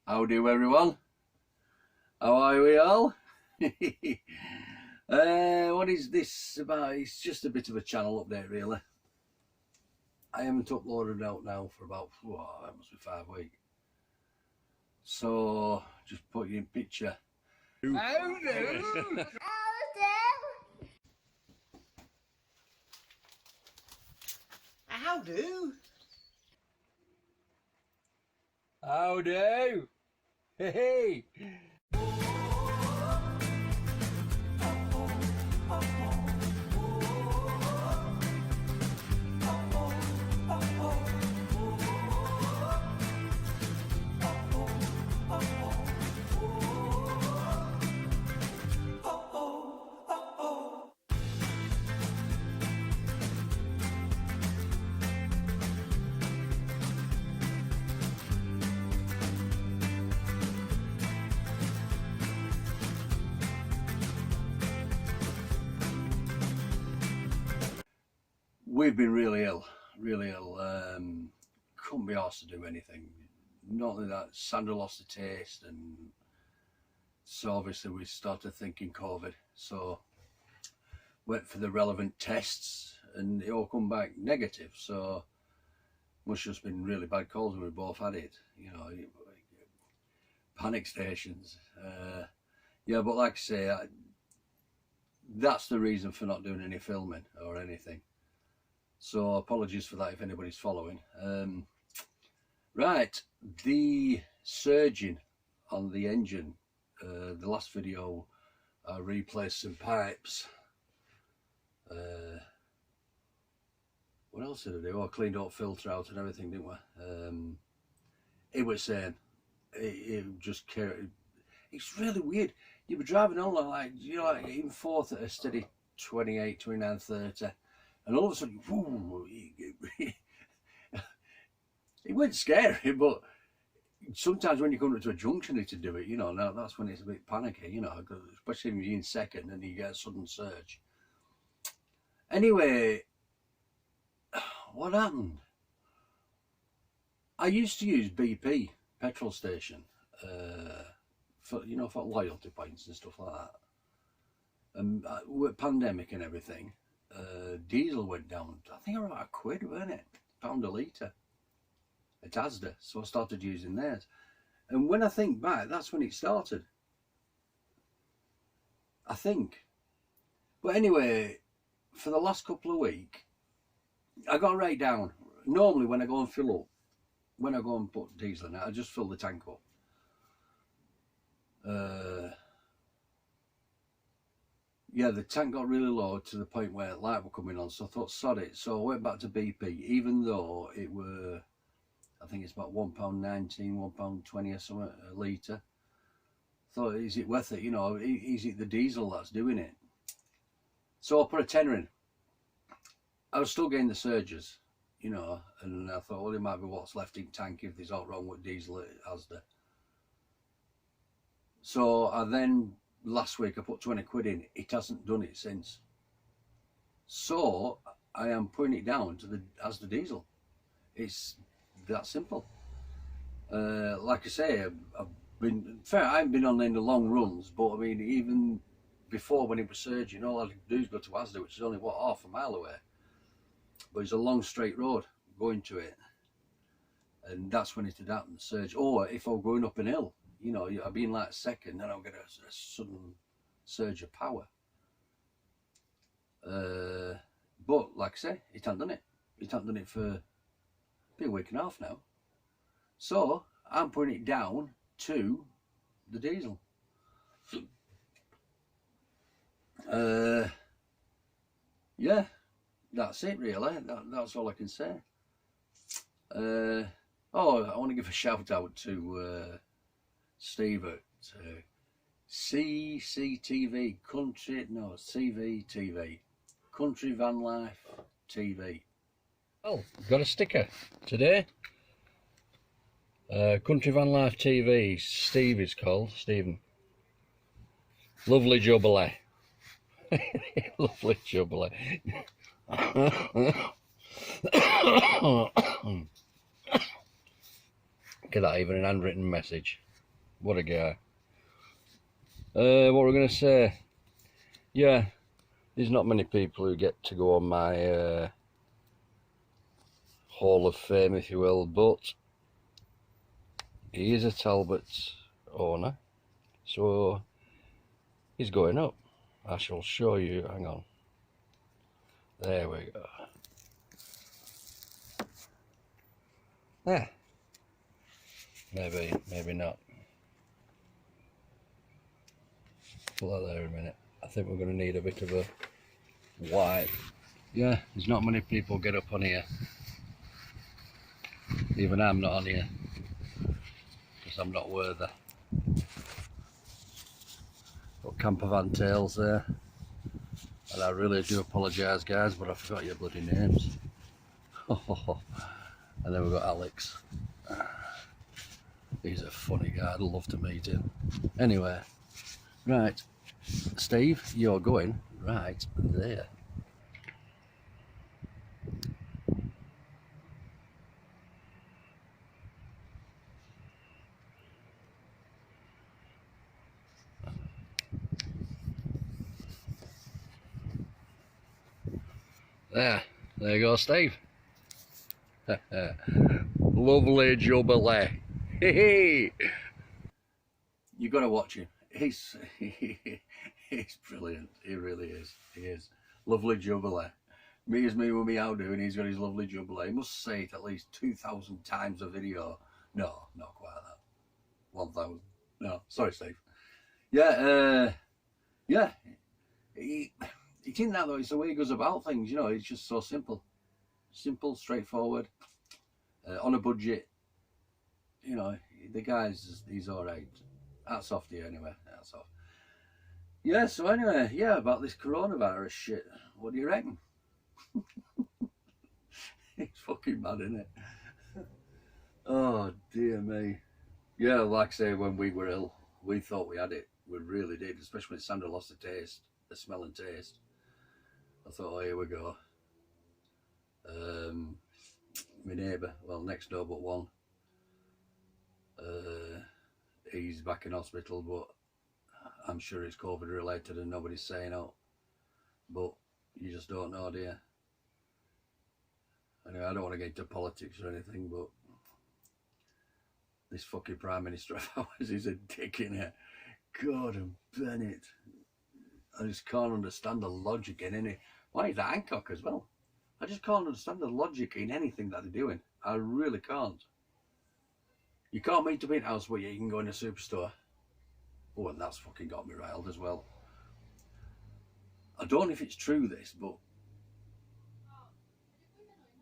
How do everyone? How are we all? What is this about? It's just a bit of a channel update really. I haven't uploaded out now for about, that must be 5 weeks. So, just put you in picture. How do? How do? How do? Hey, hey. We've been really ill. Couldn't be asked to do anything. Not only that, Sandra lost the taste, and so obviously we started thinking COVID. So went for the relevant tests, and it all come back negative. So must just been really bad colds, and we both had it. You know, panic stations. Yeah, but like I say, that's the reason for not doing any filming or anything. So apologies for that if anybody's following. Right, the surging on the engine. The last video I replaced some pipes. What else did I do? I cleaned up filter out and everything, didn't we? It was saying it just carried. It's really weird. You were driving on like in fourth at a steady 28, 29, 30. And all of a sudden, whoo, it wasn't scary, but sometimes when you come to a junction to do it, you know, now that's when it's a bit panicky, you know, especially when you're in second and you get a sudden surge. Anyway, what happened? I used to use BP petrol station for, you know, for loyalty points and stuff like that. And with pandemic and everything, diesel went down. I think about £1, weren't it? £1 a litre at Asda. So I started using theirs. And when I think back, that's when it started, I think. But anyway, for the last couple of weeks, I got right down. Normally when I go and fill up, when I go and put diesel in it, I just fill the tank up. Yeah, the tank got really low to the point where light were coming on, so I thought, sod it. So I went back to BP, even though it were, I think it's about £1.19, £1.20 or something a litre. Thought, is it worth it? You know, is it the diesel that's doing it? So I put a tenner in. I was still getting the surges, you know, and I thought, well, it might be what's left in tank if there's all wrong with diesel at Asda. So I then, last week I put 20 quid in. It hasn't done it since. So I am putting it down to the Asda diesel. It's that simple. Like I say, I've been fair. I haven't been on any long runs, but I mean, even before when it was surging, all I had to do is go to Asda, which is only what, half a mile away. But it's a long straight road going to it, and that's when it had happened, the surge. Or if I were going up an hill, you know, I'll be in like second, then I'll get a sudden surge of power. But like I say, it hasn't done it. It hasn't done it for a week and a half now. So I'm putting it down to the diesel. Yeah, that's it really. That's all I can say. Oh, I want to give a shout out to Steve at CCTV, CVTV, Country Van Life TV. Oh, got a sticker today. Country Van Life TV, Steve is called, Stephen. Lovely jubilee. Lovely jubilee. Get that, even an handwritten message. What a guy. What we're going to say? Yeah, there's not many people who get to go on my Hall of Fame, if you will, but he is a Talbot owner, so he's going up. I shall show you. Hang on. There we go. There. Maybe not. Put that there a minute. I think we're going to need a bit of a wipe. Yeah, there's not many people get up on here. Even I'm not on here, because I'm not worthy. Got camper van tails there. And I really do apologise, guys, but I forgot your bloody names. And then we've got Alex. He's a funny guy, I'd love to meet him. Anyway, right, Steve, you're going right there. There you go, Steve. Lovely jubilee. Hey, you got to watch him. He's brilliant. He really is. He is. Lovely jubilee. Me with me how do, and he's got his lovely jubilee. He must say it at least 2,000 times a video. No, not quite that. 1,000. No, sorry, Steve. Yeah, yeah. It's in that though. It's the way he goes about things. You know, it's just so simple, straightforward, on a budget. You know, the guy's, he's all right. Hats off to you anyway. Hats off. Yeah. So anyway, yeah, about this coronavirus shit. What do you reckon? It's fucking mad, isn't it? Oh dear me. Yeah, like I say, when we were ill, we thought we had it. We really did, especially when Sandra lost the smell and taste. I thought, oh, here we go. My neighbour, well, next door but one, he's back in hospital, but I'm sure it's COVID related and nobody's saying out. But you just don't know, do you? Anyway, I don't want to get into politics or anything, but this fucking Prime Minister of ours is a dick in it. Gordon Bennett. I just can't understand the logic in any. Why is that Hancock as well? I just can't understand the logic in anything that they're doing. I really can't. You can't meet up in house, but you can go in a superstore. Oh, and that's fucking got me riled as well. I don't know if it's true this, but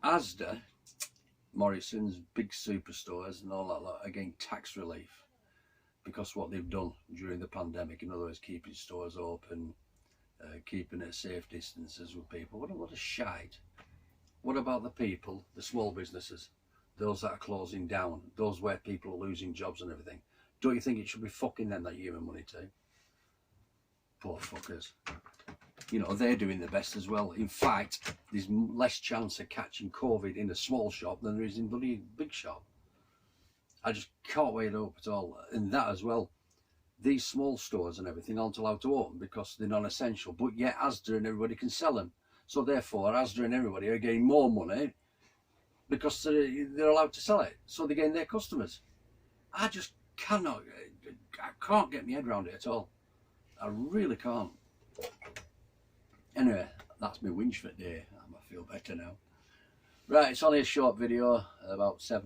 Asda, Morrison's, big superstores and all that lot are getting tax relief because what they've done during the pandemic, in other words, keeping stores open, keeping at safe distances with people. What a lot of shite. What about the people, the small businesses, those that are closing down, those where people are losing jobs and everything? Don't you think it should be fucking them that you give them money to? Poor fuckers. You know, they're doing the best as well. In fact, there's less chance of catching COVID in a small shop than there is in bloody big shop. I just can't weigh it up at all. And that as well, these small stores and everything aren't allowed to open because they're non-essential, but yet Asda and everybody can sell them. So therefore, Asda and everybody are getting more money because they're allowed to sell it. So they're getting their customers. I just cannot, I can't get my head around it at all. I really can't. Anyway, that's my whinge for the day. I feel better now. Right, it's only a short video, about 7